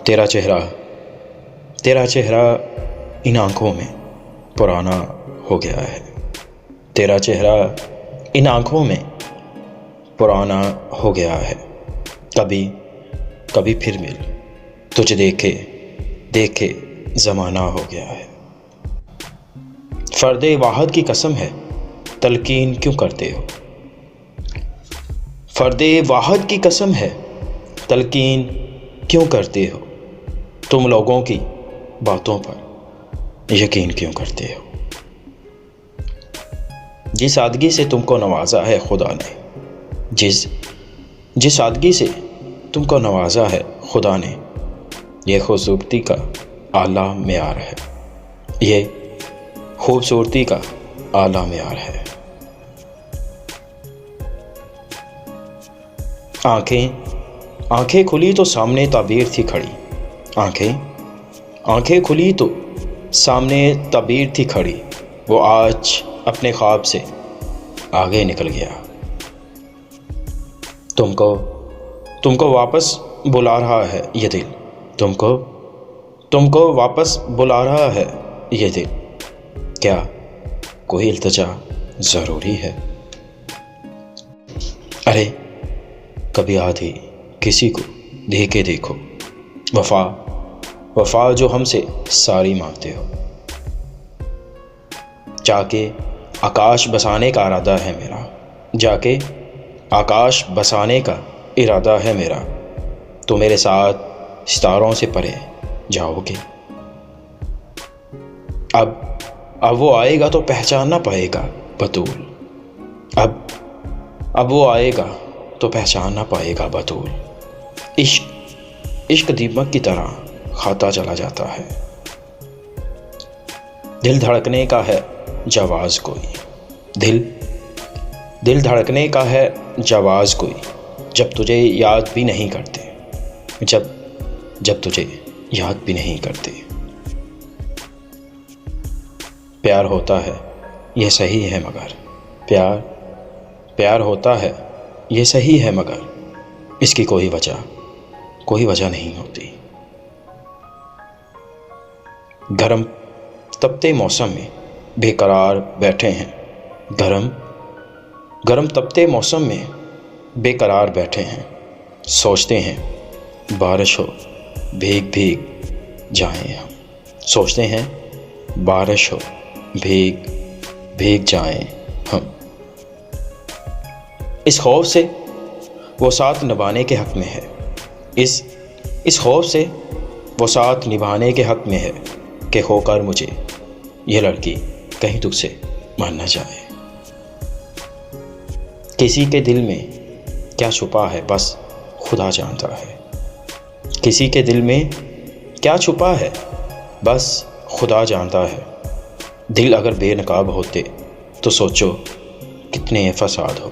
تیرا چہرہ ان آنکھوں میں پرانا ہو گیا ہے، تیرا چہرہ ان آنکھوں میں پرانا ہو گیا ہے، کبھی پھر مل، تجھے دیکھے زمانہ ہو گیا ہے۔ فرد واحد کی قسم ہے تلقین کیوں کرتے ہو، فرد واحد کی قسم ہے تلقین کیوں کرتے ہو، تم لوگوں کی باتوں پر یقین کیوں کرتے ہو۔ جس سادگی سے تم کو نوازا ہے خدا نے، جس سادگی سے تم کو نوازا ہے خدا نے، یہ خوبصورتی کا اعلیٰ معیار ہے، یہ خوبصورتی کا اعلیٰ معیار ہے۔ آنکھیں کھلی تو سامنے تعبیر تھی کھڑی، آنکھیں کھلی تو سامنے تعبیر تھی کھڑی، وہ آج اپنے خواب سے آگے نکل گیا۔ تم کو واپس بلا رہا ہے یہ دل، تم کو واپس بلا رہا ہے یہ دل، کیا کوئی التجا ضروری ہے؟ ارے کبھی آدھی کسی کو دے کے دیکھو، وفا جو ہم سے ساری مانگتے ہو، جا کے آکاش بسانے کا ارادہ ہے میرا، جا کے آکاش بسانے کا ارادہ ہے میرا، تو میرے ساتھ ستاروں سے پرے جاؤ گے۔ اب وہ آئے گا تو پہچان نہ پائے گا بطول، اب وہ آئے گا تو پہچان نہ پائے گا بطول، عشق دیمک کی طرح کھاتا چلا جاتا ہے، دل دھڑکنے کا ہے جواز کوئی، دل دھڑکنے کا ہے جواز کوئی، جب تجھے یاد بھی نہیں کرتے، جب تجھے یاد بھی نہیں کرتے۔ پیار ہوتا ہے یہ صحیح ہے مگر پیار ہوتا ہے یہ صحیح ہے مگر اس کی کوئی وجہ نہیں ہوتی۔ گرم تپتے موسم میں بے قرار بیٹھے ہیں، گرم تپتے موسم میں بے قرار بیٹھے ہیں، سوچتے ہیں بارش ہو بھیگ جائیں ہم، سوچتے ہیں بارش ہو بھیگ جائیں ہم، اس خوف سے وہ ساتھ نبھانے کے حق میں ہے، اس خوف سے وہ ساتھ نبھانے کے حق میں ہے کہ ہو کر مجھے یہ لڑکی کہیں تجھ سے مان نہ جائے۔ کسی کے دل میں کیا چھپا ہے بس خدا جانتا ہے، کسی کے دل میں کیا چھپا ہے بس خدا جانتا ہے، دل اگر بے نقاب ہوتے تو سوچو کتنے فساد ہو۔